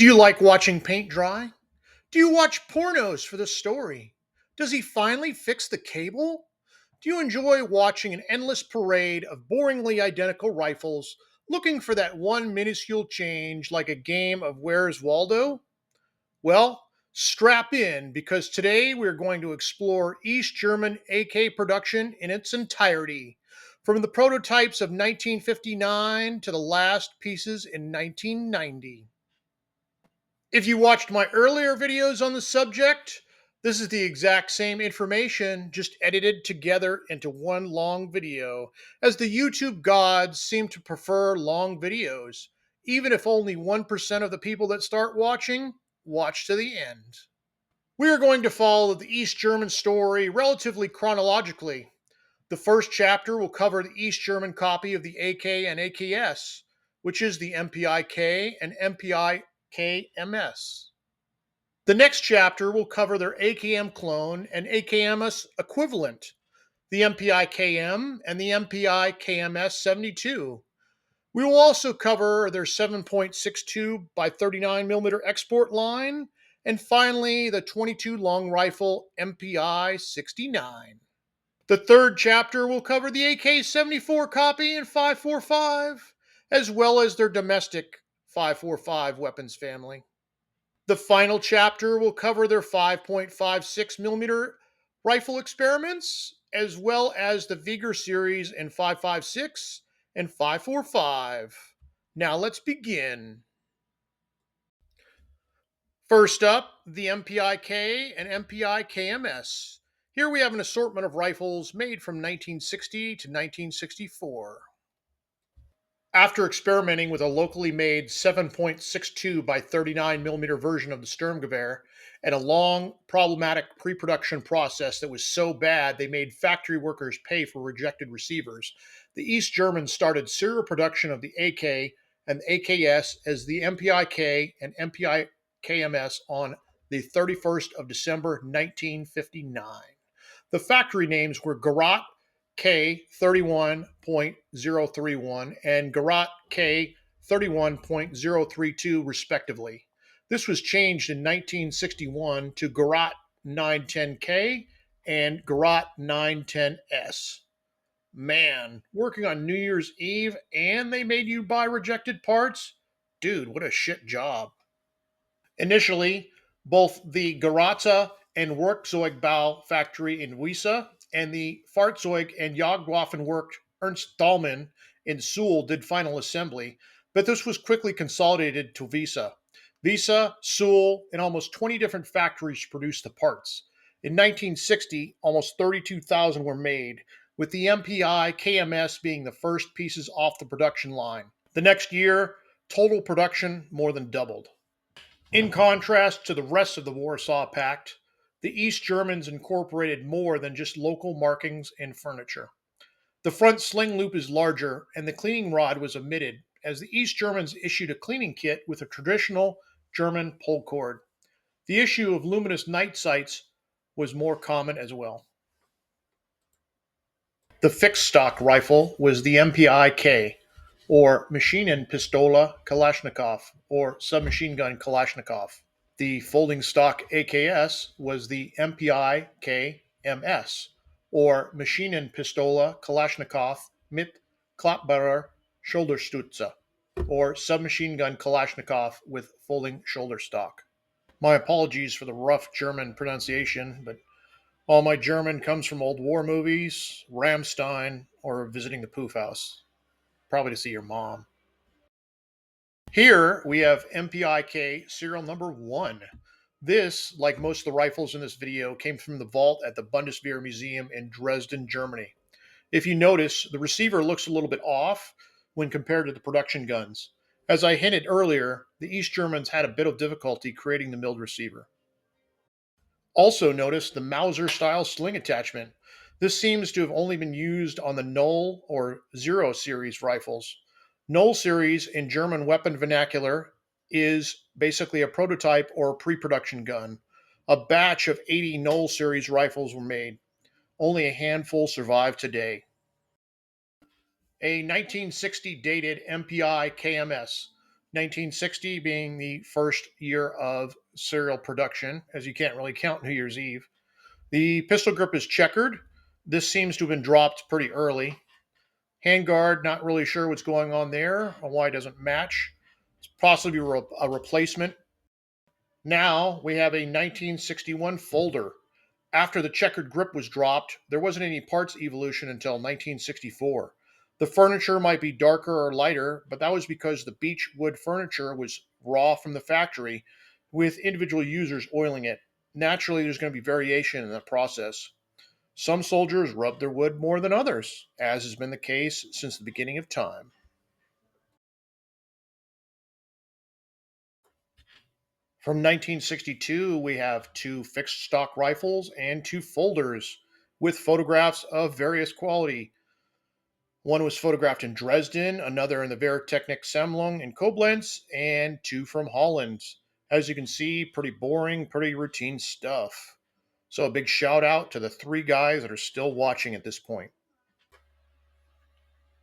Do you like watching paint dry? Do you watch pornos for the story? Does he finally fix the cable? Do you enjoy watching an endless parade of boringly identical rifles looking for that one minuscule change like a game of Where's Waldo? Well, strap in because today we're going to explore East German AK production in its entirety, from the prototypes of 1959 to the last pieces in 1990. If you watched my earlier videos on the subject, this is the exact same information, just edited together into one long video, as the YouTube gods seem to prefer long videos, even if only 1% of the people that start watching watch to the end. We are going to follow the East German story relatively chronologically. The first chapter will cover the East German copy of the AK and AKS, which is the MPi K and MPi KMS. The next chapter will cover their AKM clone and AKMS equivalent, the MPi KM and the MPi KMS-72. We will also cover their 7.62 by 39mm export line, and finally the 22 long rifle MPi 69. The third chapter will cover the AK-74 copy and 545, as well as their domestic 545 weapons family. The final chapter will cover their 5.56mm rifle experiments, as well as the Wieger series in 556 and 545. Now let's begin. First up, the MPi K and MPi KMS. Here we have an assortment of rifles made from 1960 to 1964. After experimenting with a locally made 7.62 by 39mm version of the Sturmgewehr and a long, problematic pre production process that was so bad they made factory workers pay for rejected receivers, the East Germans started serial production of the AK and the AKS as the MPi K and MPi KMS on the 31st of December 1959. The factory names were Garat K31.031 and Garat K31.032, respectively. This was changed in 1961 to Garat 910K and Garat 910S. Man, working on New Year's Eve and they made you buy rejected parts? Dude, what a shit job. Initially, both the Garata and Werkzeugbau factory in Wiesa and the Fahrzeug- and Jagdwaffenwerk Ernst Dahlmann in Suhl did final assembly, but this was quickly consolidated to Wiesa. Wiesa, Suhl, and almost 20 different factories produced the parts. In 1960, almost 32,000 were made, with the MPi KMS being the first pieces off the production line. The next year, total production more than doubled. In contrast to the rest of the Warsaw Pact, the East Germans incorporated more than just local markings and furniture. The front sling loop is larger, and the cleaning rod was omitted, as the East Germans issued a cleaning kit with a traditional German pull cord. The issue of luminous night sights was more common as well. The fixed stock rifle was the MPi K, or Maschinenpistole Kalashnikov, or submachine gun Kalashnikov. The folding stock AKS was the MPi KMS, or Maschinenpistole Kalashnikov mit klappbarer Schulterstütze, or submachine gun Kalashnikov with folding shoulder stock. My apologies for the rough German pronunciation, but all my German comes from old war movies, Rammstein, or visiting the Poof House. Probably to see your mom. Here we have MPi K serial number 1. This, like most of the rifles in this video, came from the vault at the Bundeswehr Museum in Dresden, Germany. If you notice, the receiver looks a little bit off when compared to the production guns. As I hinted earlier, the East Germans had a bit of difficulty creating the milled receiver. Also notice the Mauser-style sling attachment. This seems to have only been used on the Null or Zero series rifles. Null series in German weapon vernacular is basically a prototype or a pre-production gun. A batch of 80 Null series rifles were made. Only a handful survive today. A 1960 dated MPi KMS. 1960 being the first year of serial production, as you can't really count New Year's Eve. The pistol grip is checkered. This seems to have been dropped pretty early. Handguard, not really sure what's going on there or why it doesn't match. It's possibly a replacement. Now we have a 1961 folder. After the checkered grip was dropped, there wasn't any parts evolution until 1964. The furniture might be darker or lighter, but that was because the beech wood furniture was raw from the factory, with individual users oiling it. Naturally, there's going to be variation in the process. Some soldiers rub their wood more than others, as has been the case since the beginning of time. From 1962, we have two fixed stock rifles and two folders with photographs of various quality. One was photographed in Dresden, another in the Vertechnik Sammlung in Koblenz, and two from Holland. As you can see, pretty boring, pretty routine stuff. So a big shout out to the three guys that are still watching at this point.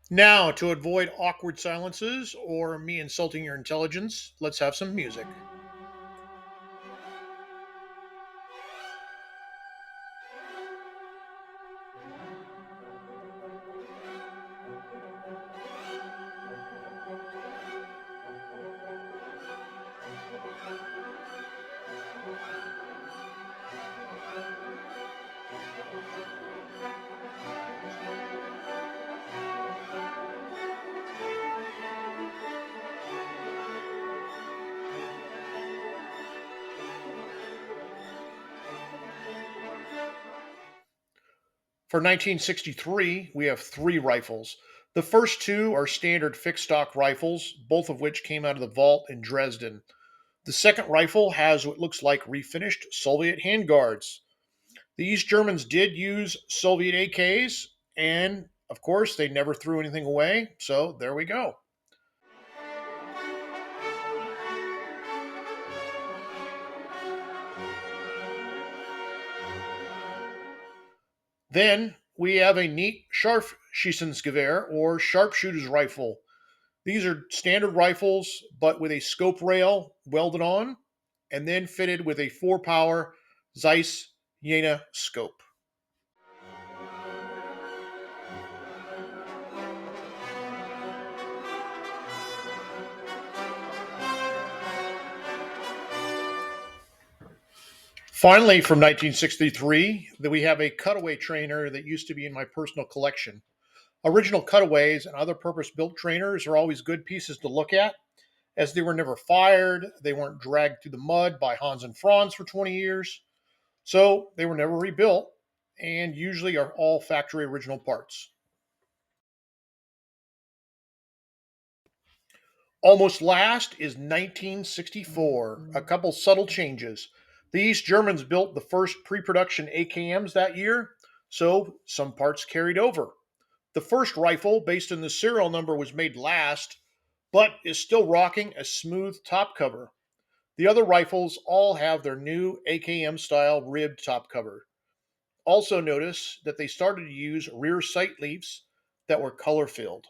Now, to avoid awkward silences or me insulting your intelligence, let's have some music. For 1963, we have three rifles. The first two are standard fixed stock rifles, both of which came out of the vault in Dresden. The second rifle has what looks like refinished Soviet handguards. The East Germans did use Soviet AKs, and of course, they never threw anything away, so there we go. Then we have a neat Scharfschützengewehr or sharpshooter's rifle. These are standard rifles, but with a scope rail welded on, and then fitted with a 4 power Zeiss Jena scope. Finally, from 1963, that we have a cutaway trainer that used to be in my personal collection. Original cutaways and other purpose built trainers are always good pieces to look at, as they were never fired, they weren't dragged through the mud by Hans and Franz for 20 years, so they were never rebuilt, and usually are all factory original parts. Almost last is 1964. A couple subtle changes. The East Germans built the first pre production AKMs that year, so some parts carried over. The first rifle, based on the serial number, was made last, but is still rocking a smooth top cover. The other rifles all have their new AKM style ribbed top cover. Also, notice that they started to use rear sight leaves that were color filled.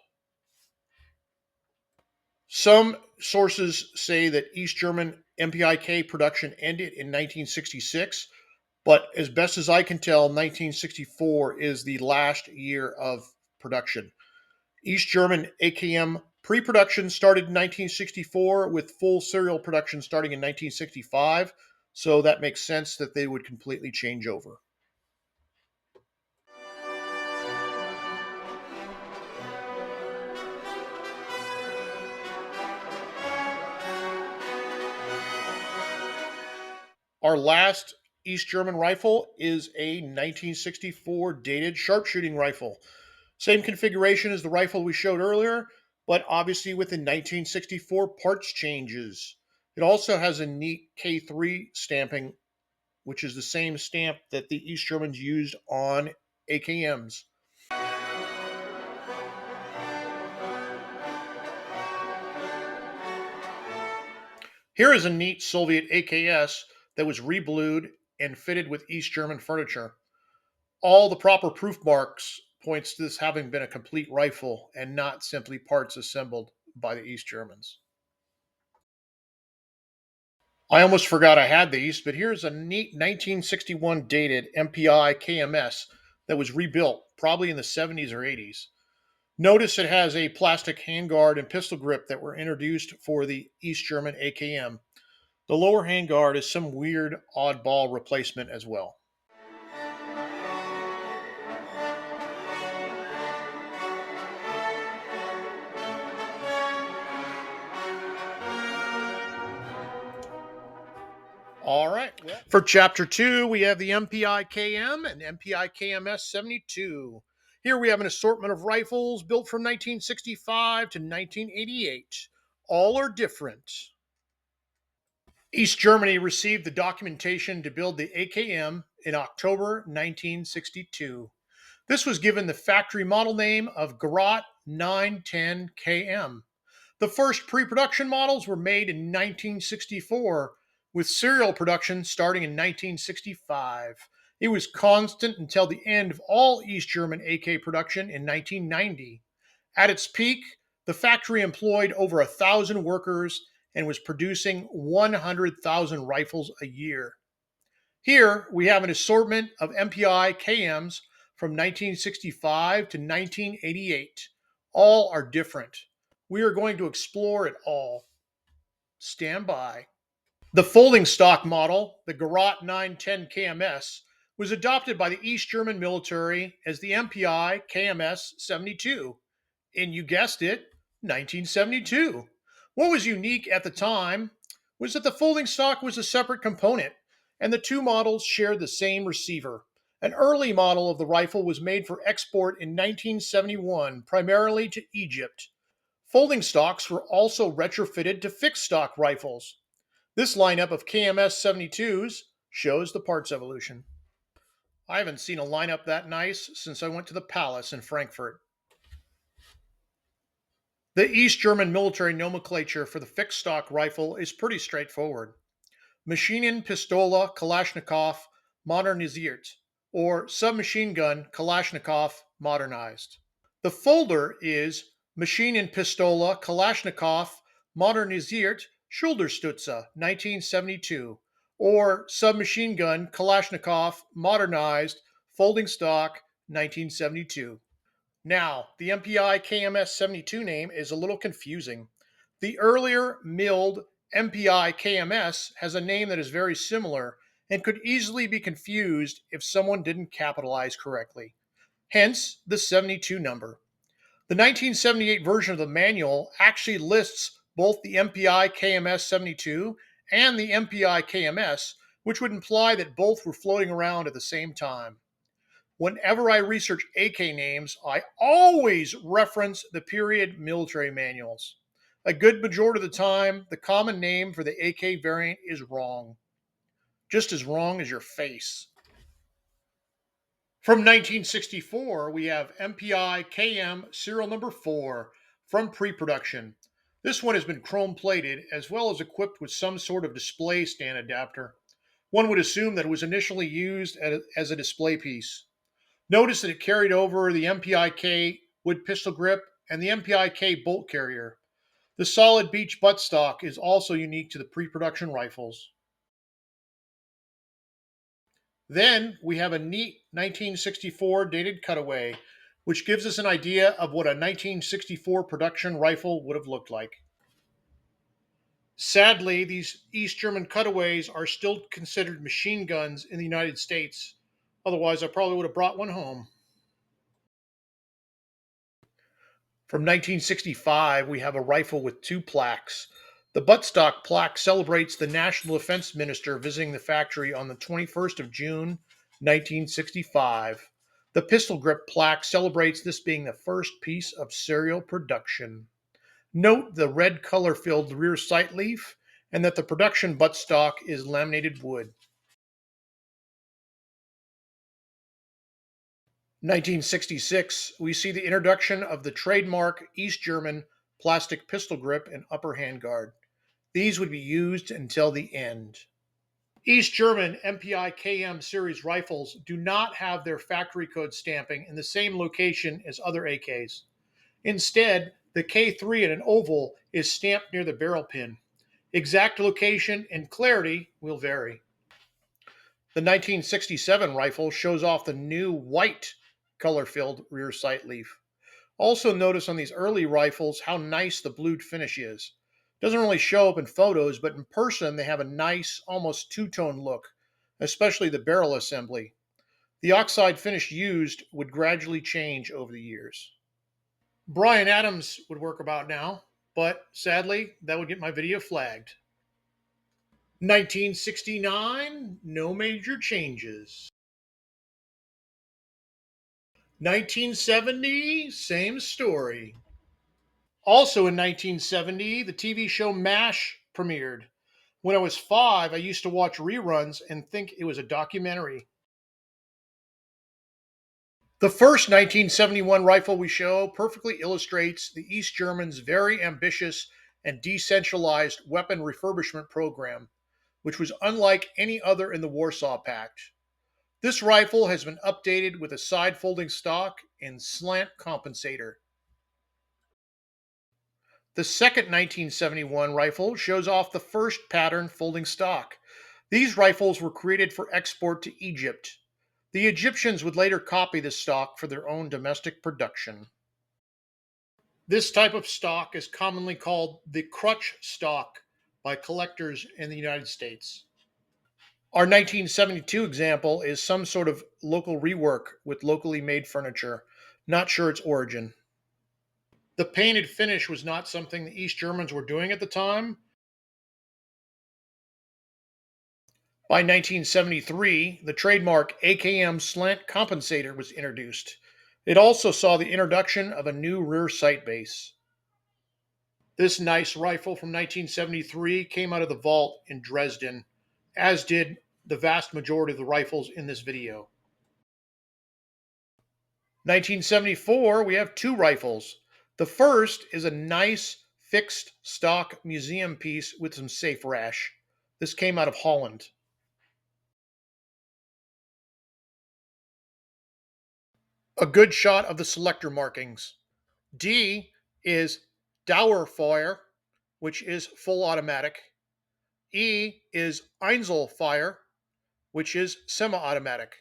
Some sources say that East German MPi K production ended in 1966, but as best as I can tell, 1964 is the last year of production. East German AKM pre production started in 1964, with full serial production starting in 1965, so that makes sense that they would completely change over. Our last East German rifle is a 1964 dated sharpshooting rifle. Same configuration as the rifle we showed earlier, but obviously with the 1964 parts changes. It also has a neat K3 stamping, which is the same stamp that the East Germans used on AKMs. Here is a neat Soviet AKS that was reblued and fitted with East German furniture. All the proper proof marks points to this having been a complete rifle and not simply parts assembled by the East Germans. I almost forgot I had these, but here's a neat 1961 dated MPi KMS that was rebuilt, probably in the 70s or 80s. Notice it has a plastic handguard and pistol grip that were introduced for the East German AKM. The lower handguard is some weird oddball replacement as well. All right. Well, for chapter 2, we have the MPi KM and MPi KMS-72. Here we have an assortment of rifles built from 1965 to 1988. All are different. East Germany received the documentation to build the AKM in October 1962. This was given the factory model name of Garot 910 KM. The first pre production models were made in 1964, with serial production starting in 1965. It was constant until the end of all East German AK production in 1990. At its peak, the factory employed over 1,000 workers and was producing 100,000 rifles a year. Here we have an assortment of MPi KMs from 1965 to 1988. All are different. We are going to explore it all. Stand by. The folding stock model, the Garot 910 KMS, was adopted by the East German military as the MPi KMS-72. And you guessed it, 1972. What was unique at the time was that the folding stock was a separate component, and the two models shared the same receiver. An early model of the rifle was made for export in 1971, primarily to Egypt. Folding stocks were also retrofitted to fixed stock rifles. This lineup of KMS 72s shows the parts evolution. I haven't seen a lineup that nice since I went to the Palace in Frankfurt. The East German military nomenclature for the fixed stock rifle is pretty straightforward. Maschinenpistole Kalashnikov modernisiert, or submachine gun Kalashnikov modernized. The folder is Maschinenpistole Kalashnikov modernisiert Schulterstütze 1972, or submachine gun Kalashnikov modernized folding stock 1972. Now, the MPi KMS-72 name is a little confusing. The earlier milled MPi KMS has a name that is very similar and could easily be confused if someone didn't capitalize correctly. Hence, the 72 number. The 1978 version of the manual actually lists both the MPi KMS-72 and the MPi KMS, which would imply that both were floating around at the same time. Whenever I research AK names, I always reference the period military manuals. A good majority of the time, the common name for the AK variant is wrong. Just as wrong as your face. From 1964, we have MPi KM serial number 4 from pre-production. This one has been chrome plated as well as equipped with some sort of display stand adapter. One would assume that it was initially used as a display piece. Notice that it carried over the MPi K wood pistol grip and the MPi K bolt carrier. The solid beech buttstock is also unique to the pre-production rifles. Then we have a neat 1964 dated cutaway, which gives us an idea of what a 1964 production rifle would have looked like. Sadly, these East German cutaways are still considered machine guns in the United States. Otherwise, I probably would have brought one home. From 1965, we have a rifle with two plaques. The buttstock plaque celebrates the National Defense Minister visiting the factory on the 21st of June, 1965. The pistol grip plaque celebrates this being the first piece of serial production. Note the red color-filled rear sight leaf and that the production buttstock is laminated wood. 1966, we see the introduction of the trademark East German plastic pistol grip and upper handguard. These would be used until the end. East German MPi KM series rifles do not have their factory code stamping in the same location as other AKs. Instead, the K3 in an oval is stamped near the barrel pin. Exact location and clarity will vary. The 1967 rifle shows off the new white color-filled rear sight leaf. Also notice on these early rifles how nice the blued finish is. Doesn't really show up in photos, but in person they have a nice, almost two-tone look, especially the barrel assembly. The oxide finish used would gradually change over the years. Brian Adams would work about now, but sadly, that would get my video flagged. 1969, no major changes. 1970, same story. Also in 1970, the TV show MASH premiered. When I was 5, I used to watch reruns and think it was a documentary. The first 1971 rifle we show perfectly illustrates the East Germans' very ambitious and decentralized weapon refurbishment program, which was unlike any other in the Warsaw Pact. This rifle has been updated with a side folding stock and slant compensator. The second 1971 rifle shows off the first pattern folding stock. These rifles were created for export to Egypt. The Egyptians would later copy this stock for their own domestic production. This type of stock is commonly called the crutch stock by collectors in the United States. Our 1972 example is some sort of local rework with locally made furniture. Not sure its origin. The painted finish was not something the East Germans were doing at the time. By 1973, the trademark AKM slant compensator was introduced. It also saw the introduction of a new rear sight base. This nice rifle from 1973 came out of the vault in Dresden, as did the vast majority of the rifles in this video. 1974, we have two rifles. The first is a nice fixed stock museum piece with some safe rash. This came out of Holland. A good shot of the selector markings. D is Dauerfeuer, which is full automatic. E is Einzelfeuer, which is semi-automatic.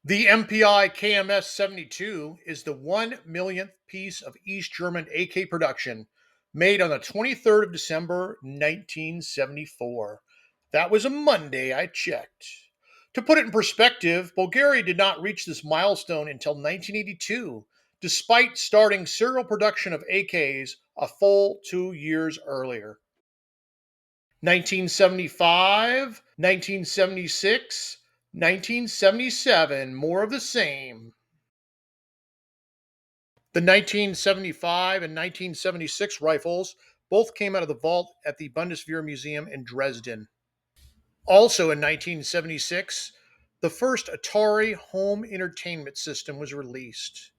The MPi KMS-72 is the 1 millionth piece of East German AK production, made on the 23rd of December, 1974. That was a Monday, I checked. To put it in perspective, Bulgaria did not reach this milestone until 1982, despite starting serial production of AKs a full 2 years earlier. 1975, 1976, 1977, more of the same. The 1975 and 1976 rifles both came out of the vault at the Bundeswehr Museum in Dresden. Also in 1976, the first Atari home entertainment system was released.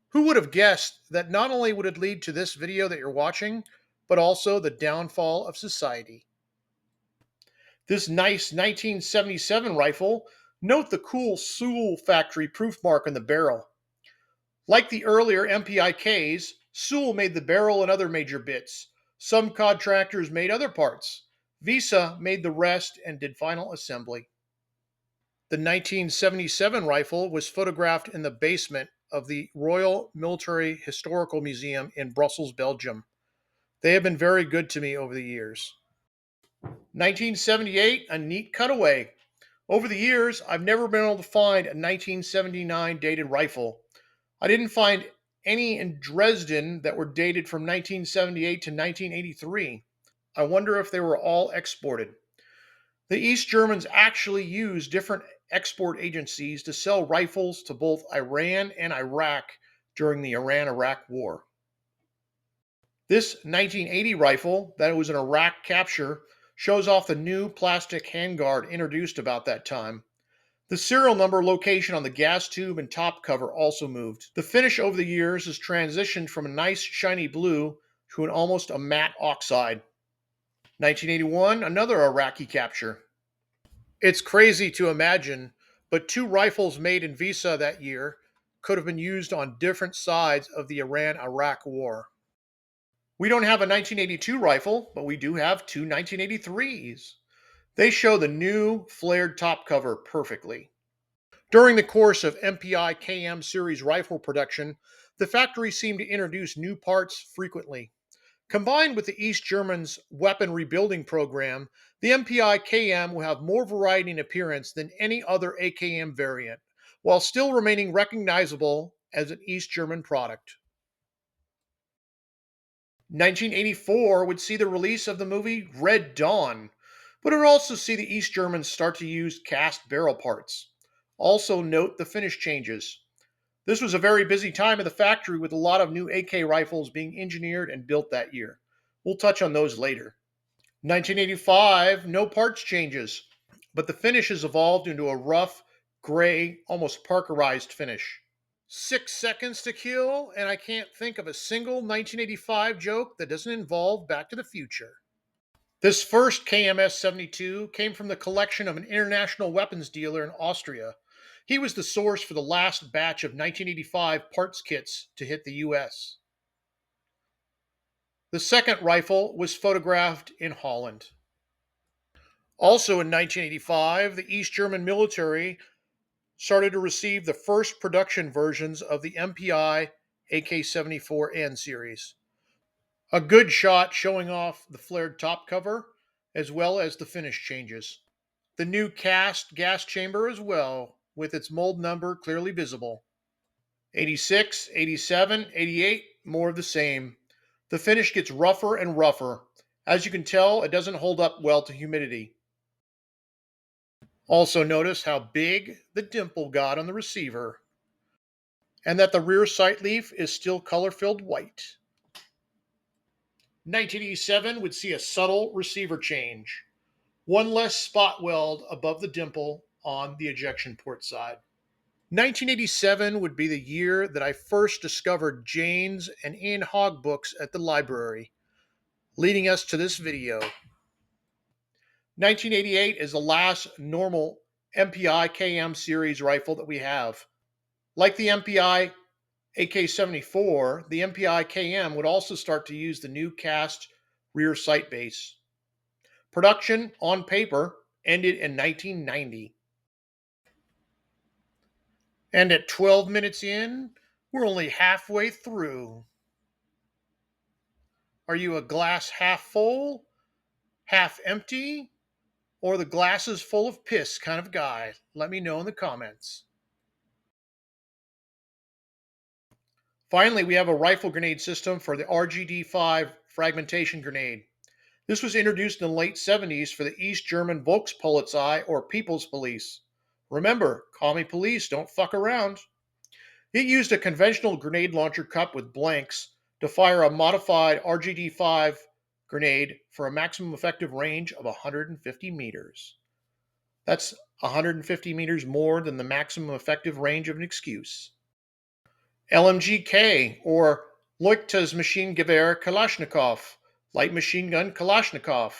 Who would have guessed that not only would it lead to this video that you're watching, but also the downfall of society? This nice 1977 rifle, note the cool Sewell factory proof mark on the barrel. Like the earlier MPi Ks, Sewell made the barrel and other major bits. Some contractors made other parts. Visa made the rest and did final assembly. The 1977 rifle was photographed in the basement of the Royal Military Historical Museum in Brussels, Belgium. They have been very good to me over the years. 1978, a neat cutaway. Over the years, I've never been able to find a 1979 dated rifle. I didn't find any in Dresden that were dated from 1978 to 1983. I wonder if they were all exported. The East Germans actually used different export agencies to sell rifles to both Iran and Iraq during the Iran-Iraq War. This 1980 rifle that was an Iraq capture shows off the new plastic handguard introduced about that time. The serial number location on the gas tube and top cover also moved. The finish over the years has transitioned from a nice shiny blue to an almost a matte oxide. 1981, another Iraqi capture. It's crazy to imagine, but two rifles made in Visa that year could have been used on different sides of the Iran-Iraq war. We don't have a 1982 rifle, but we do have two 1983s. They show the new flared top cover perfectly. During the course of MPi KM series rifle production, the factory seemed to introduce new parts frequently. Combined with the East Germans' weapon rebuilding program, the MPi KM will have more variety in appearance than any other AKM variant, while still remaining recognizable as an East German product. 1984 would see the release of the movie Red Dawn, but it would also see the East Germans start to use cast barrel parts. Also, note the finish changes. This was a very busy time at the factory with a lot of new AK rifles being engineered and built that year. We'll touch on those later. 1985, no parts changes, but the finish has evolved into a rough, gray, almost Parkerized finish. 6 seconds to kill, and I can't think of a single 1985 joke that doesn't involve Back to the Future. This first KMS-72 came from the collection of an international weapons dealer in Austria. He was the source for the last batch of 1985 parts kits to hit the US. The second rifle was photographed in Holland. Also in 1985, the East German military started to receive the first production versions of the MPi AK-74N series. A good shot showing off the flared top cover as well as the finish changes. The new cast gas chamber as well, with its mold number clearly visible. 86, 87, 88, more of the same. The finish gets rougher and rougher. As you can tell, it doesn't hold up well to humidity. Also notice how big the dimple got on the receiver, and that the rear sight leaf is still color-filled white. 1987 would see a subtle receiver change. One less spot weld above the dimple on the ejection port side. 1987 would be the year that I first discovered Jane's and Ian Hogg books at the library, leading us to this video. 1988 is the last normal MPi KM series rifle that we have. Like the MPi AK-74, the MPi KM would also start to use the new cast rear sight base. Production, on paper, ended in 1990. And at 12 minutes in, we're only halfway through. Are you a glass half full, half empty, or the glass is full of piss kind of guy? Let me know in the comments. Finally, we have a rifle grenade system for the RGD-5 fragmentation grenade. This was introduced in the late 70s for the East German Volkspolizei, or People's Police. Remember, call me police, don't fuck around. It used a conventional grenade launcher cup with blanks to fire a modified RGD-5 grenade for a maximum effective range of 150 meters. That's 150 meters more than the maximum effective range of an excuse. LMG-K, or Leuchtes Maschinengewehr Kalashnikov, light machine gun Kalashnikov,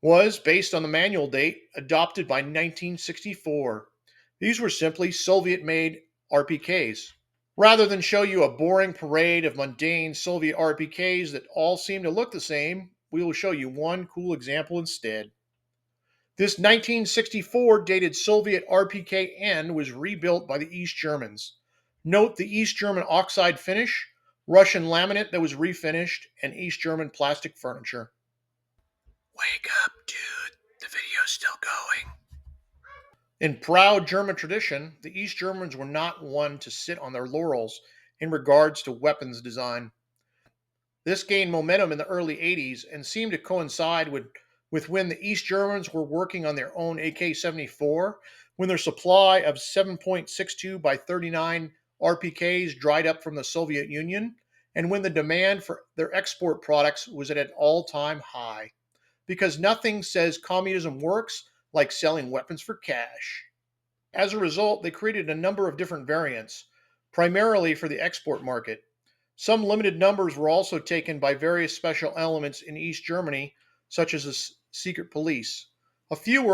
was, based on the manual date, adopted by 1964. These were simply Soviet-made RPKs. Rather than show you a boring parade of mundane Soviet RPKs that all seem to look the same, we will show you one cool example instead. This 1964 dated Soviet RPK-N was rebuilt by the East Germans. Note the East German oxide finish, Russian laminate that was refinished, and East German plastic furniture. Wake up, dude. The video's still going. In proud German tradition, the East Germans were not one to sit on their laurels in regards to weapons design. This gained momentum in the early 80s and seemed to coincide with when the East Germans were working on their own AK-74, when their supply of 7.62 by 39 RPKs dried up from the Soviet Union, and when the demand for their export products was at an all-time high. Because nothing says communism works like selling weapons for cash. As a result, they created a number of different variants, primarily for the export market. Some limited numbers were also taken by various special elements in East Germany, such as the secret police. A few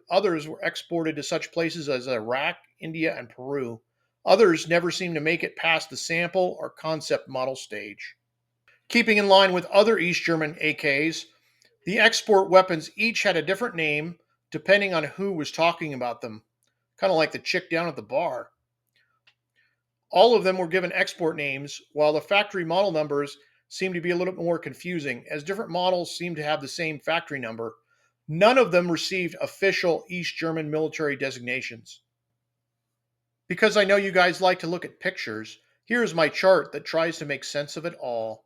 others were exported to such places as Iraq, India, and Peru. Others never seemed to make it past the sample or concept model stage. Keeping in line with other East German AKs, the export weapons each had a different name depending on who was talking about them, kind of like the chick down at the bar. All of them were given export names, while the factory model numbers seem to be a little bit more confusing, as different models seem to have the same factory number. None of them received official East German military designations. Because I know you guys like to look at pictures, here's my chart that tries to make sense of it all.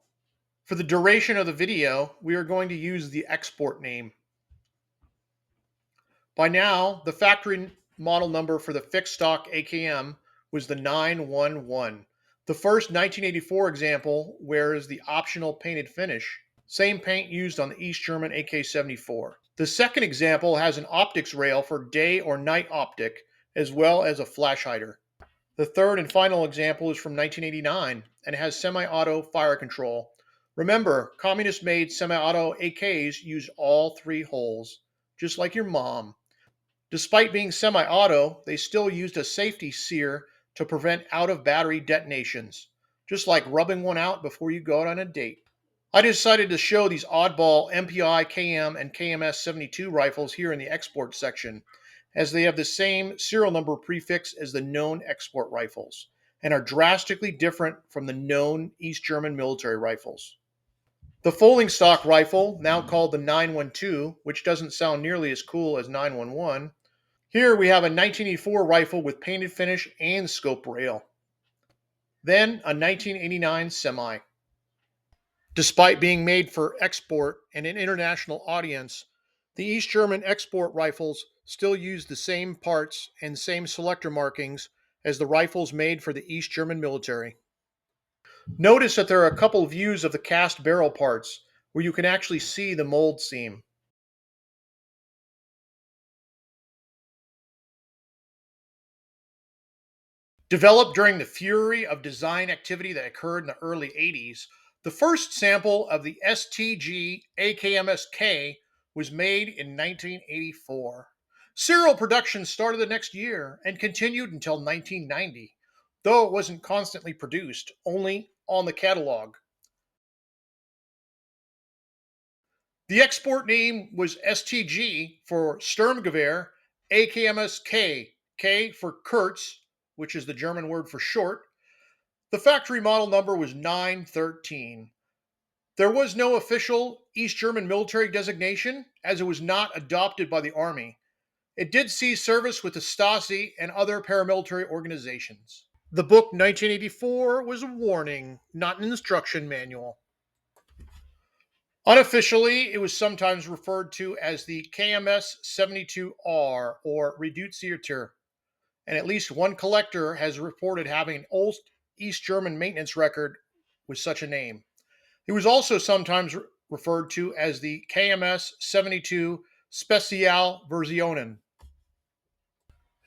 For the duration of the video, we are going to use the export name. By now, the factory model number for the fixed stock AKM was the 911. The first 1984 example wears the optional painted finish, same paint used on the East German AK-74. The second example has an optics rail for day or night optic, as well as a flash hider. The third and final example is from 1989 and has semi-auto fire control. Remember, communist-made semi-auto AKs use all three holes, just like your mom. Despite being semi-auto, they still used a safety sear to prevent out-of-battery detonations, just like rubbing one out before you go out on a date. I decided to show these oddball MPi KM and KMS-72 rifles here in the export section, as they have the same serial number prefix as the known export rifles, and are drastically different from the known East German military rifles. The folding stock rifle, now called the 912, which doesn't sound nearly as cool as 911. Here we have a 1984 rifle with painted finish and scope rail. Then a 1989 semi. Despite being made for export and an international audience, the East German export rifles still use the same parts and same selector markings as the rifles made for the East German military. Notice that there are a couple views of the cast barrel parts where you can actually see the mold seam. Developed during the fury of design activity that occurred in the early 80s, the first sample of the STG AKMS-K was made in 1984. Serial production started the next year and continued until 1990, though it wasn't constantly produced, only on the catalog. The export name was STG for Sturmgewehr AKMS-K, K for Kurz, which is the German word for short. The factory model number was 913. There was no official East German military designation, as it was not adopted by the Army. It did see service with the Stasi and other paramilitary organizations. The book 1984 was a warning, not an instruction manual. Unofficially, it was sometimes referred to as the KMS-72R or Reduzierter, and at least one collector has reported having an old East German maintenance record with such a name. It was also sometimes referred to as the KMS-72 Spezialversionen.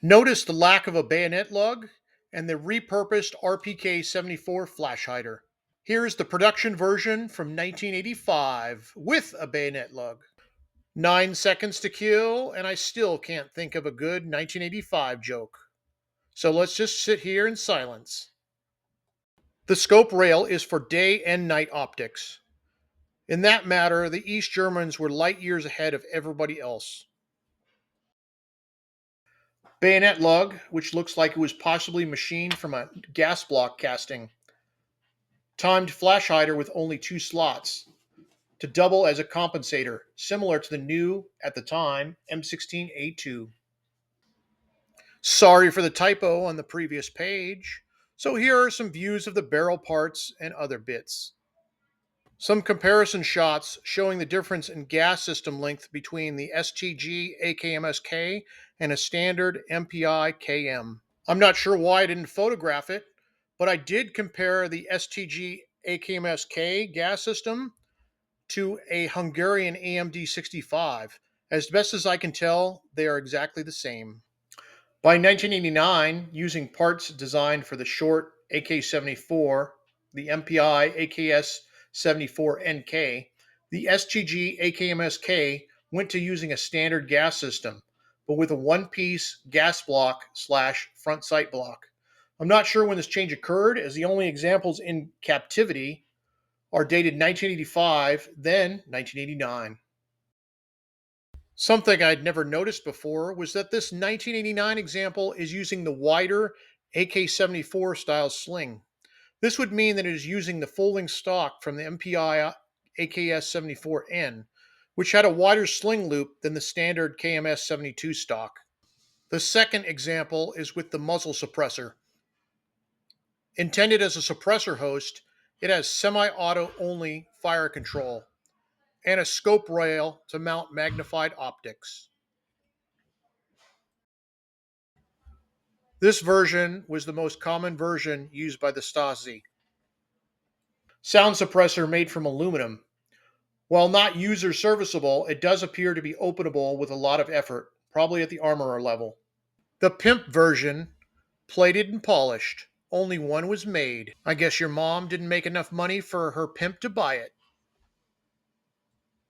Notice the lack of a bayonet lug and the repurposed RPK-74 flash hider. Here's the production version from 1985 with a bayonet lug. 9 seconds to kill, and I still can't think of a good 1985 joke. So let's just sit here in silence. The scope rail is for day and night optics. In that matter, the East Germans were light years ahead of everybody else. Bayonet lug, which looks like it was possibly machined from a gas block casting. Timed flash hider with only 2 slots to double as a compensator, similar to the new, at the time, M16A2. Sorry for the typo on the previous page. So here are some views of the barrel parts and other bits. Some comparison shots showing the difference in gas system length between the STG AKMS-K and a standard MPi KM. I'm not sure why I didn't photograph it, but I did compare the STG AKMS-K gas system to a Hungarian AMD-65. As best as I can tell, they are exactly the same. By 1989, using parts designed for the short AK-74, the MPi AKS-74N, the STG AKMS-K went to using a standard gas system, but with a one-piece gas block / front sight block. I'm not sure when this change occurred, as the only examples in captivity are dated 1985, then 1989. Something I'd never noticed before was that this 1989 example is using the wider AK-74 style sling. This would mean that it is using the folding stock from the MPi AKS-74N, which had a wider sling loop than the standard KMS-72 stock. The second example is with the muzzle suppressor. Intended as a suppressor host, it has semi-auto only fire control and a scope rail to mount magnified optics. This version was the most common version used by the Stasi. Sound suppressor made from aluminum. While not user serviceable, it does appear to be openable with a lot of effort, probably at the armorer level. The pimp version, plated and polished. Only one was made. I guess your mom didn't make enough money for her pimp to buy it.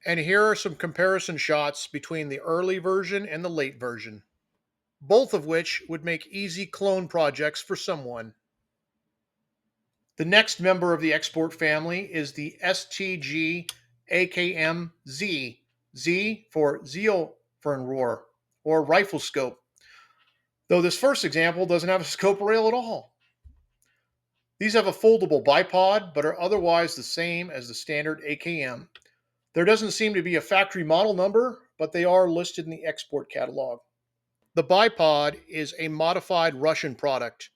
And here are some comparison shots between the early version and the late version, both of which would make easy clone projects for someone. The next member of the export family is the STG-AKM-Z, Z for Zeofernrohr, or rifle scope, though this first example doesn't have a scope rail at all. These have a foldable bipod, but are otherwise the same as the standard AKM. There doesn't seem to be a factory model number, but they are listed in the export catalog. The bipod is a modified Russian product.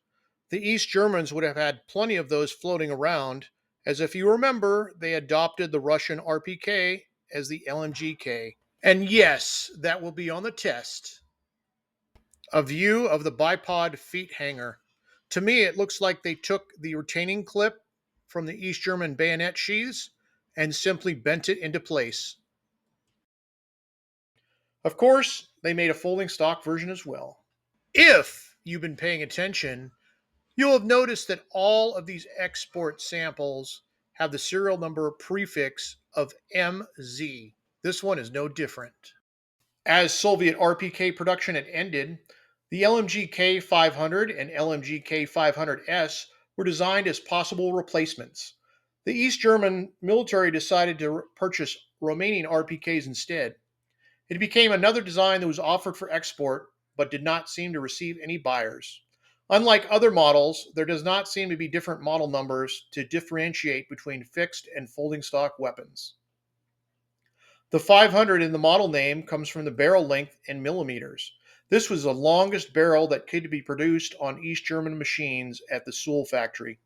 The East Germans would have had plenty of those floating around, as if you remember, they adopted the Russian RPK as the LMG K. And yes, that will be on the test. A view of the bipod feet hanger. To me, it looks like they took the retaining clip from the East German bayonet sheaths and simply bent it into place. Of course, they made a folding stock version as well. If you've been paying attention, you'll have noticed that all of these export samples have the serial number prefix of MZ. This one is no different. As Soviet RPK production had ended, the LMG K500 and LMG K500S were designed as possible replacements. The East German military decided to purchase Romanian RPKs instead. It became another design that was offered for export, but did not seem to receive any buyers. Unlike other models, there does not seem to be different model numbers to differentiate between fixed and folding stock weapons. The 500 in the model name comes from the barrel length in millimeters. This was the longest barrel that could be produced on East German machines at the Suhl factory.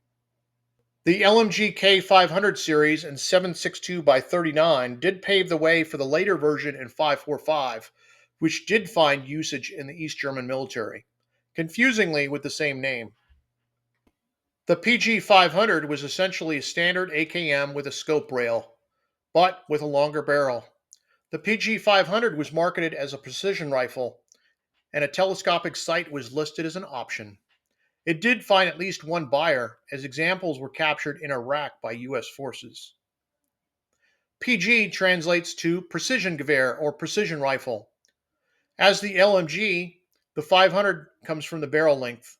The LMG K500 series and 7.62 by 39 did pave the way for the later version in 5.45, which did find usage in the East German military, confusingly with the same name. The PG500 was essentially a standard AKM with a scope rail, but with a longer barrel. The PG500 was marketed as a precision rifle, and a telescopic sight was listed as an option. It did find at least one buyer, as examples were captured in Iraq by U.S. forces. PG translates to precision Gewehr or precision rifle. As the LMG, the 500 comes from the barrel length.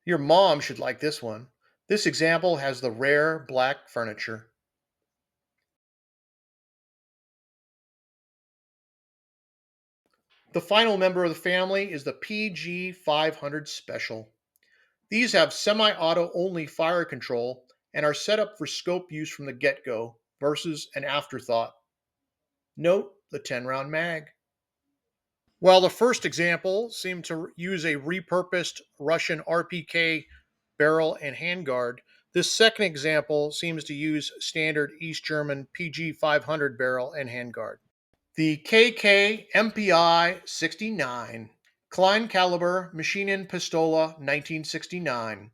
Your mom should like this one. This example has the rare black furniture. The final member of the family is the PG500 Special. These have semi-auto only fire control and are set up for scope use from the get-go versus an afterthought. Note the 10-round mag. While the first example seemed to use a repurposed Russian RPK barrel and handguard, this second example seems to use standard East German PG500 barrel and handguard. The KK MPi 69, Klein Caliber Maschinenpistole 1969,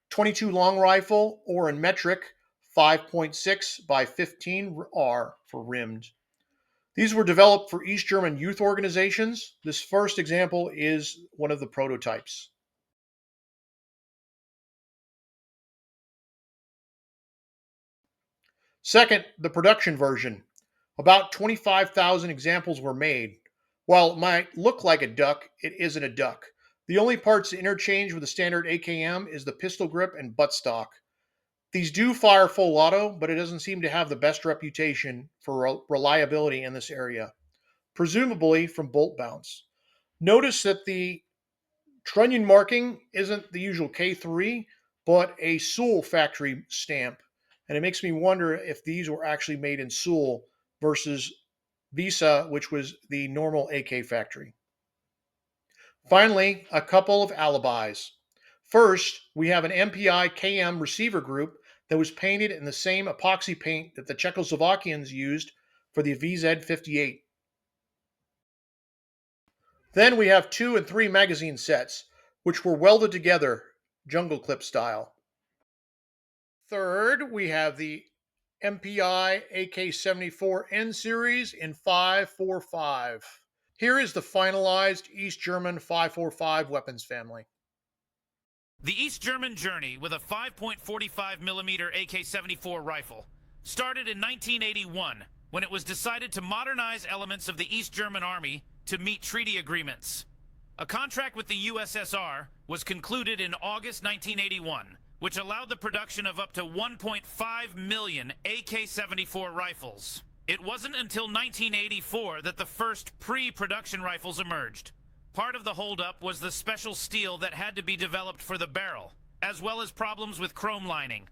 22 long rifle or in metric 5.6 by 15R for rimmed. These were developed for East German youth organizations. This first example is one of the prototypes. Second, the production version. About 25,000 examples were made. While it might look like a duck, it isn't a duck. The only parts to interchange with the standard AKM is the pistol grip and buttstock. These do fire full auto, but it doesn't seem to have the best reputation for reliability in this area, presumably from bolt bounce. Notice that the trunnion marking isn't the usual K3, but a Seoul factory stamp. And it makes me wonder if these were actually made in Seoul versus Visa, which was the normal AK factory. Finally, a couple of alibis. First, we have an MPi KM receiver group that was painted in the same epoxy paint that the Czechoslovakians used for the VZ58. Then we have 2 and 3 magazine sets, which were welded together, jungle clip style. Third, we have the MPi AK-74N series in 545. Here is the finalized East German 545 weapons family. The East German journey with a 5.45mm AK-74 rifle started in 1981 when it was decided to modernize elements of the East German Army to meet treaty agreements. A contract with the USSR was concluded in August 1981, which allowed the production of up to 1.5 million AK-74 rifles. It wasn't until 1984 that the first pre-production rifles emerged. Part of the holdup was the special steel that had to be developed for the barrel, as well as problems with chrome lining.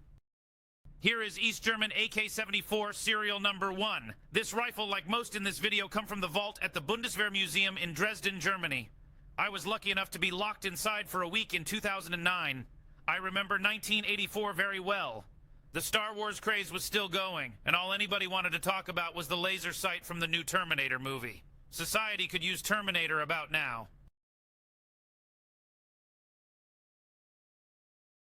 Here is East German AK-74 serial number 1. This rifle, like most in this video, come from the vault at the Bundeswehr Museum in Dresden, Germany. I was lucky enough to be locked inside for a week in 2009. I remember 1984 very well. The Star Wars craze was still going, and all anybody wanted to talk about was the laser sight from the new Terminator movie. Society could use Terminator about now.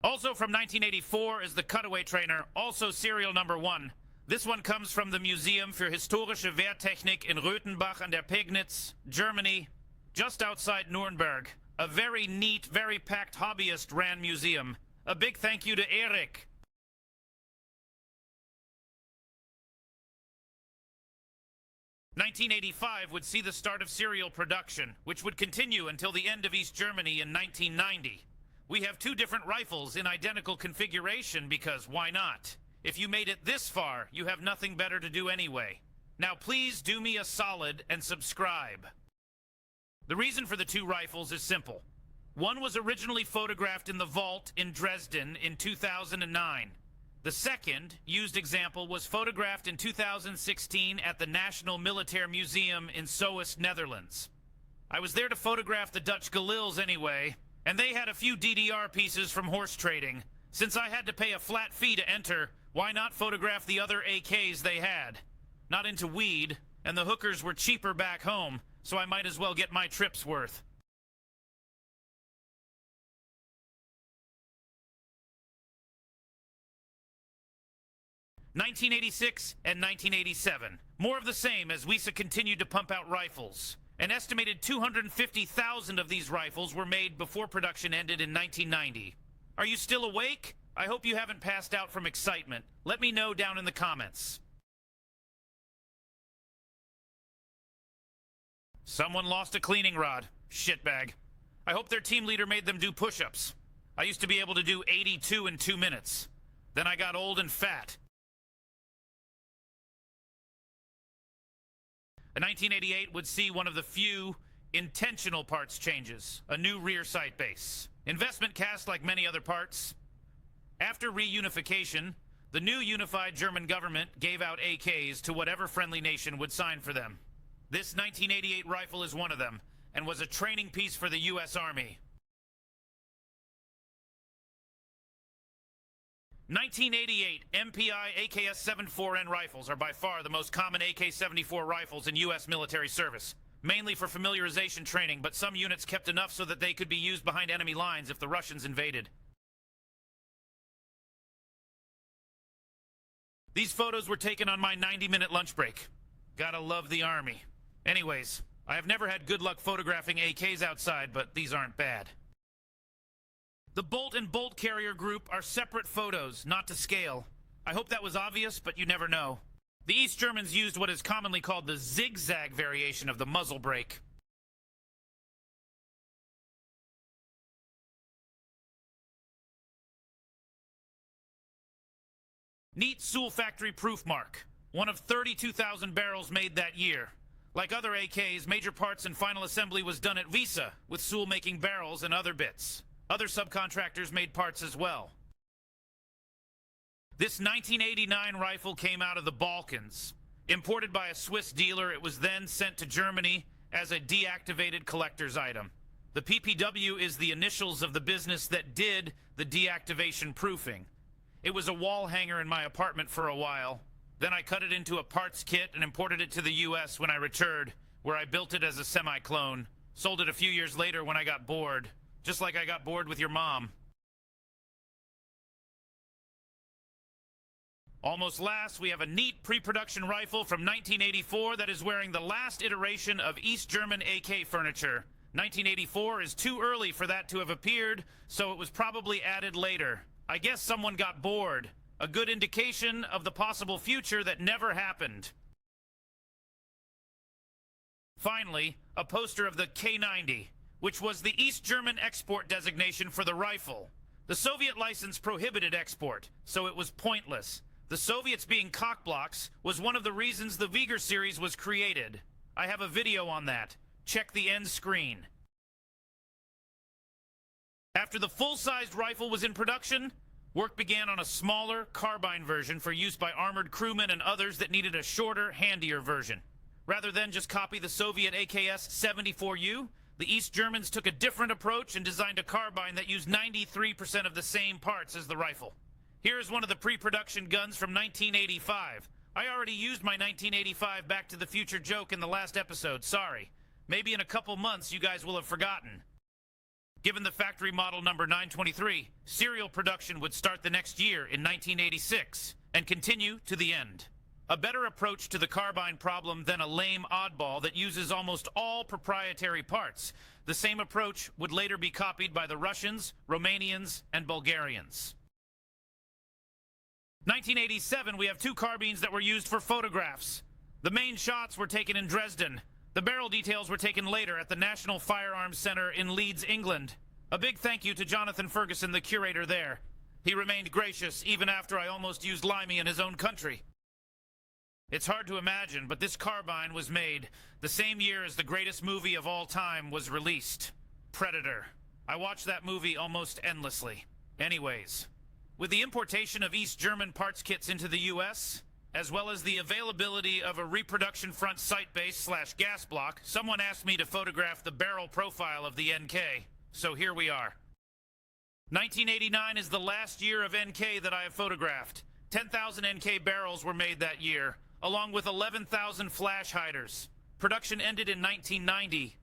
Also from 1984 is the Cutaway Trainer, also serial number 1. This one comes from the Museum für Historische Wehrtechnik in Röthenbach an der Pegnitz, Germany, just outside Nuremberg. A very neat, very packed hobbyist-ran museum. A big thank you to Eric. "1985 would see the start of serial production, which would continue until the end of East Germany in 1990. We have 2 different rifles in identical configuration because why not? If you made it this far, you have nothing better to do anyway. Now please do me a solid and subscribe." The reason for the 2 rifles is simple. One was originally photographed in the vault in Dresden in 2009. The second, used example, was photographed in 2016 at the National Militaire Museum in Soest, Netherlands. I was there to photograph the Dutch Galils anyway, and they had a few DDR pieces from horse trading. Since I had to pay a flat fee to enter, why not photograph the other AKs they had? Not into weed, and the hookers were cheaper back home, so I might as well get my trip's worth. "1986 and 1987. More of the same as WISA continued to pump out rifles. An estimated 250,000 of these rifles were made before production ended in 1990. Are you still awake? I hope you haven't passed out from excitement. Let me know down in the comments. Someone lost a cleaning rod. Shitbag. I hope their team leader made them do push-ups. I used to be able to do 82 in 2 minutes. Then I got old and fat. A 1988 would see one of the few intentional parts changes, a new rear sight base. Investment cast like many other parts. After reunification, the new unified German government gave out AKs to whatever friendly nation would sign for them. This 1988 rifle is one of them, and was a training piece for the U.S. Army. 1988 MPi AKS-74N rifles are by far the most common AK-74 rifles in U.S. military service, mainly for familiarization training, but some units kept enough so that they could be used behind enemy lines if the Russians invaded. These photos were taken on my 90-minute lunch break. Gotta love the Army. Anyways, I have never had good luck photographing AKs outside, but these aren't bad. The bolt and bolt carrier group are separate photos, not to scale. I hope that was obvious, but you never know. The East Germans used what is commonly called the zigzag variation of the muzzle brake. Neat Soule factory proof mark. One of 32,000 barrels made that year. Like other AKs, major parts and final assembly was done at Visa, with Soule making barrels and other bits. Other subcontractors made parts as well. This 1989 rifle came out of the Balkans. Imported by a Swiss dealer, it was then sent to Germany as a deactivated collector's item. The PPW is the initials of the business that did the deactivation proofing. It was a wall hanger in my apartment for a while. Then I cut it into a parts kit and imported it to the US when I returned, where I built it as a semi-clone. Sold it a few years later when I got bored. Just like I got bored with your mom. Almost last, we have a neat pre-production rifle from 1984 that is wearing the last iteration of East German AK furniture. 1984 is too early for that to have appeared, so it was probably added later. I guess someone got bored. A good indication of the possible future that never happened. Finally, a poster of the K90, which was the East German export designation for the rifle. The Soviet license prohibited export, so it was pointless. The Soviets being cockblocks was one of the reasons the Wieger series was created. I have a video on that. Check the end screen. After the full-sized rifle was in production, work began on a smaller carbine version for use by armored crewmen and others that needed a shorter, handier version. Rather than just copy the Soviet AKS-74U, the East Germans took a different approach and designed a carbine that used 93% of the same parts as the rifle. Here is one of the pre-production guns from 1985. I already used my 1985 Back to the Future joke in the last episode, sorry. Maybe in a couple months you guys will have forgotten. Given the factory model number 923, serial production would start the next year in 1986 and continue to the end. A better approach to the carbine problem than a lame oddball that uses almost all proprietary parts. The same approach would later be copied by the Russians, Romanians, and Bulgarians. 1987, we have two carbines that were used for photographs. The main shots were taken in Dresden. The barrel details were taken later at the National Firearms Center in Leeds, England. A big thank you to Jonathan Ferguson, the curator there. He remained gracious even after I almost used limey in his own country. It's hard to imagine, but this carbine was made the same year as the greatest movie of all time was released, Predator. I watched that movie almost endlessly. Anyways, with the importation of East German parts kits into the US, as well as the availability of a reproduction front sight base / gas block, someone asked me to photograph the barrel profile of the NK, so here we are. 1989 is the last year of NK that I have photographed. 10,000 NK barrels were made that year, along with 11,000 flash hiders. Production ended in 1990.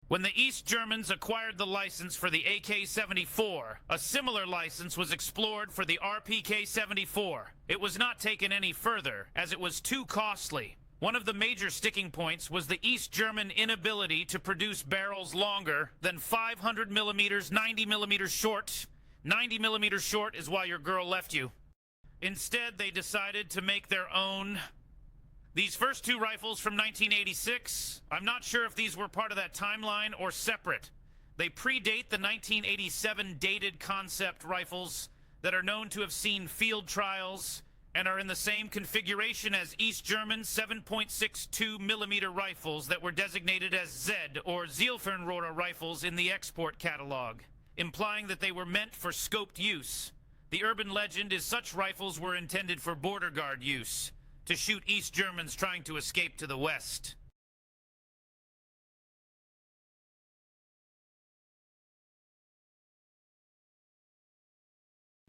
When the East Germans acquired the license for the AK-74, a similar license was explored for the RPK-74. It was not taken any further, as it was too costly. One of the major sticking points was the East German inability to produce barrels longer than 500 millimeters, 90 millimeters short. 90 millimeters short is why your girl left you. Instead, they decided to make their own. These first two rifles from 1986, I'm not sure if these were part of that timeline or separate. They predate the 1987 dated concept rifles that are known to have seen field trials and are in the same configuration as East German 7.62 millimeter rifles that were designated as Z or Zielfernrohrer rifles in the export catalog, implying that they were meant for scoped use. The urban legend is such rifles were intended for border guard use, to shoot East Germans trying to escape to the west.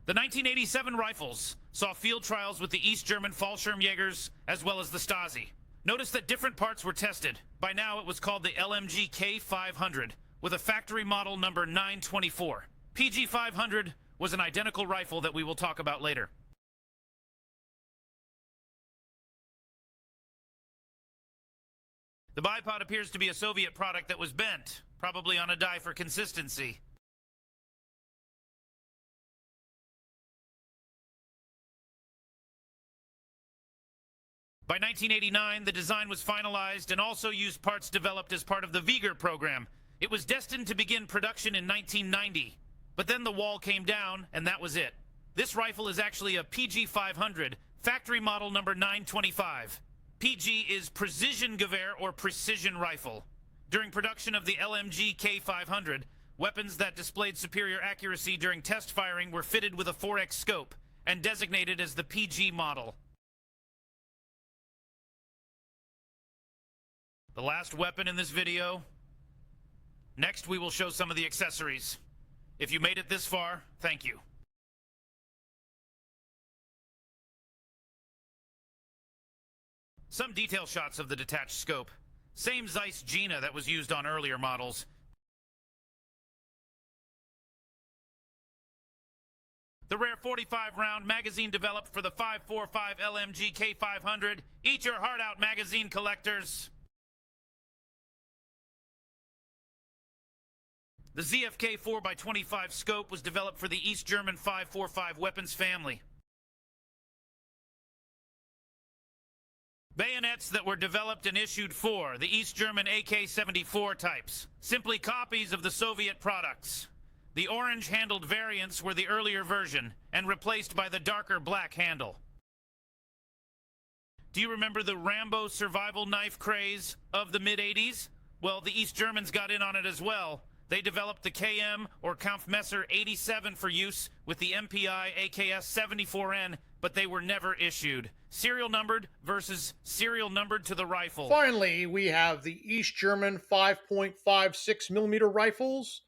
The 1987 rifles saw field trials with the East German Fallschirmjägers as well as the Stasi. Notice that different parts were tested. By now it was called the LMG K500 with a factory model number 924. PG500 was an identical rifle that we will talk about later. The bipod appears to be a Soviet product that was bent, probably on a die for consistency. By 1989, the design was finalized and also used parts developed as part of the Wieger program. It was destined to begin production in 1990. But then the wall came down, and that was it. This rifle is actually a PG 500, factory model number 925. PG is precision gewehr or precision rifle. During production of the LMG K500, weapons that displayed superior accuracy during test firing were fitted with a 4X scope and designated as the PG model. The last weapon in this video. Next, we will show some of the accessories. If you made it this far, thank you. Some detail shots of the detached scope. Same Zeiss Gina that was used on earlier models. The rare 45-round magazine developed for the 545 LMG K500. Eat your heart out, magazine collectors. The ZFK 4x25 scope was developed for the East German 545 weapons family. Bayonets that were developed and issued for the East German AK-74 types, simply copies of the Soviet products. The orange-handled variants were the earlier version and replaced by the darker black handle. Do you remember the Rambo survival knife craze of the mid-80s? Well, the East Germans got in on it as well. They developed the KM or Kampfmesser 87 for use with the MPi AKS-74N, but they were never issued. Serial numbered versus serial numbered to the rifle. Finally, we have the East German 5.56mm rifles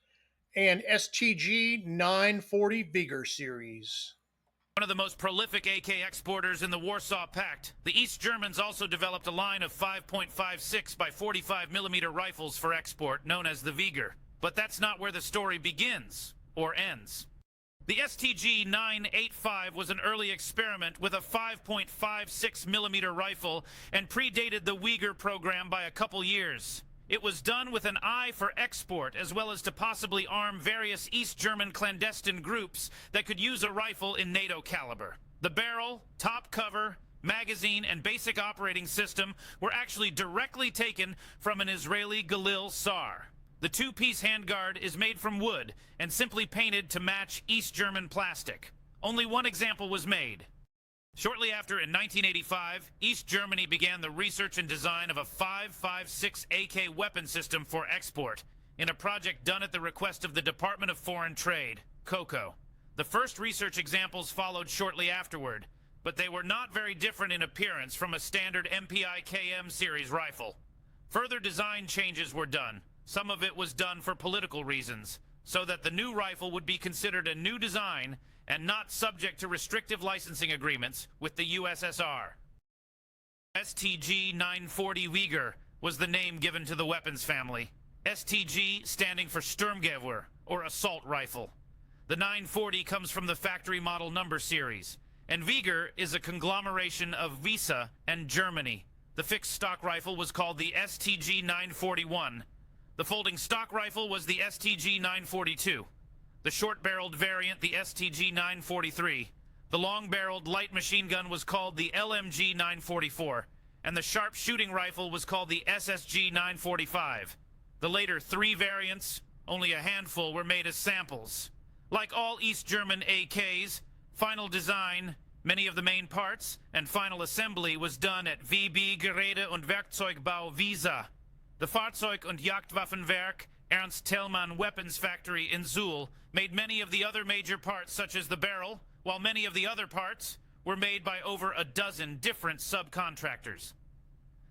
and STG-940 Wieger series. One of the most prolific AK exporters in the Warsaw Pact, the East Germans also developed a line of 5.56 by 45mm rifles for export, known as the Wieger. But that's not where the story begins, or ends. The STG-985 was an early experiment with a 5.56mm rifle and predated the Wieger program by a couple years. It was done with an eye for export, as well as to possibly arm various East German clandestine groups that could use a rifle in NATO caliber. The barrel, top cover, magazine, and basic operating system were actually directly taken from an Israeli Galil SAR. The two-piece handguard is made from wood and simply painted to match East German plastic. Only one example was made. Shortly after, in 1985, East Germany began the research and design of a 5.56 AK weapon system for export in a project done at the request of the Department of Foreign Trade, COCO. The first research examples followed shortly afterward, but they were not very different in appearance from a standard MPi KM series rifle. Further design changes were done. Some of it was done for political reasons, so that the new rifle would be considered a new design and not subject to restrictive licensing agreements with the USSR. STG-940 Wieger was the name given to the weapons family. STG standing for Sturmgewehr, or assault rifle. The 940 comes from the factory model number series, and Wieger is a conglomeration of Visa and Germany. The fixed stock rifle was called the STG-941. The folding stock rifle was the STG-942. The short-barreled variant, the STG-943. The long-barreled light machine gun was called the LMG-944. And the sharp shooting rifle was called the SSG-945. The later three variants, only a handful, were made as samples. Like all East German AKs, final design, many of the main parts, and final assembly was done at VB Gerede- und Werkzeugbau Visa. The Fahrzeug- und Jagdwaffenwerk Ernst Thälmann Weapons Factory in Suhl made many of the other major parts, such as the barrel, while many of the other parts were made by over a dozen different subcontractors.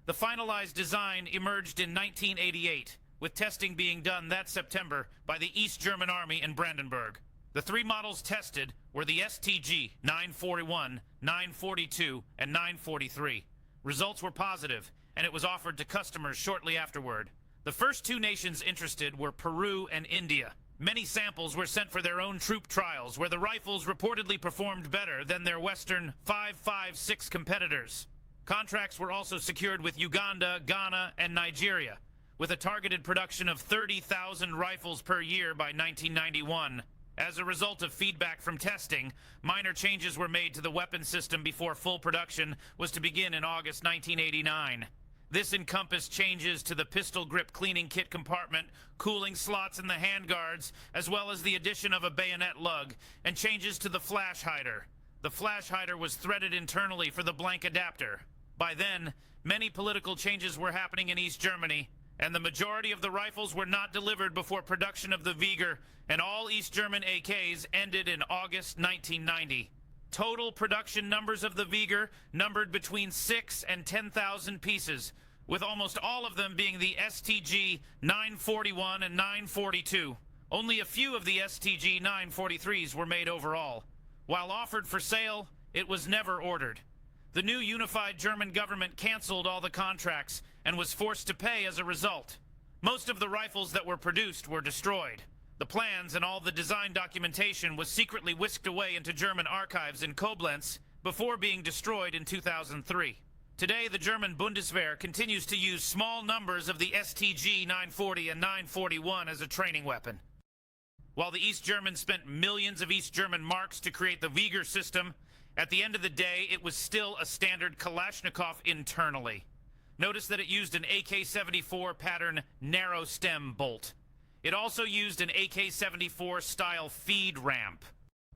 The finalized design emerged in 1988, with testing being done that September by the East German Army in Brandenburg. The three models tested were the STG 941, 942, and 943. Results were positive, and it was offered to customers shortly afterward. The first two nations interested were Peru and India. Many samples were sent for their own troop trials, where the rifles reportedly performed better than their Western 5.56 competitors. Contracts were also secured with Uganda, Ghana, and Nigeria, with a targeted production of 30,000 rifles per year by 1991. As a result of feedback from testing, minor changes were made to the weapon system before full production was to begin in August 1989. This encompassed changes to the pistol grip cleaning kit compartment, cooling slots in the handguards, as well as the addition of a bayonet lug, and changes to the flash hider. The flash hider was threaded internally for the blank adapter. By then, many political changes were happening in East Germany, and the majority of the rifles were not delivered before production of the Wieger, and all East German AKs ended in August 1990. Total production numbers of the Wieger numbered between 6 and 10,000 pieces, with almost all of them being the STG-941 and 942. Only a few of the STG-943s were made overall. While offered for sale, it was never ordered. The new unified German government canceled all the contracts and was forced to pay as a result. Most of the rifles that were produced were destroyed. The plans and all the design documentation was secretly whisked away into German archives in Koblenz before being destroyed in 2003. Today, the German Bundeswehr continues to use small numbers of the STG-940 and 941 as a training weapon. While the East Germans spent millions of East German marks to create the Wieger system, at the end of the day, it was still a standard Kalashnikov internally. Notice that it used an AK-74 pattern narrow stem bolt. It also used an AK-74 style feed ramp.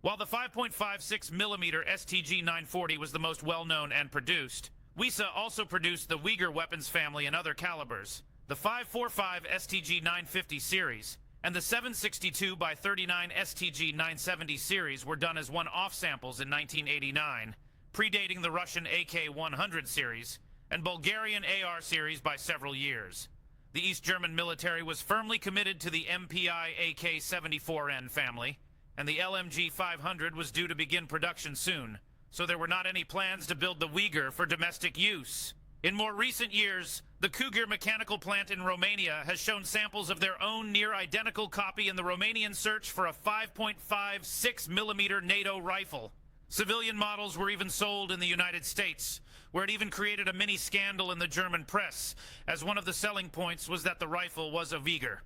While the 5.56mm STG-940 was the most well-known and produced, WISA also produced the Wieger weapons family in other calibers, the 545 STG-950 series, and the 762x39 STG-970 series were done as one-off samples in 1989, predating the Russian AK-100 series and Bulgarian AR series by several years. The East German military was firmly committed to the MPi AK-74N family, and the LMG 500 was due to begin production soon, so there were not any plans to build the Wieger for domestic use. In more recent years, the Cougar mechanical plant in Romania has shown samples of their own near-identical copy in the Romanian search for a 5.56mm NATO rifle. Civilian models were even sold in the United States, where it even created a mini scandal in the German press, as one of the selling points was that the rifle was a Wieger.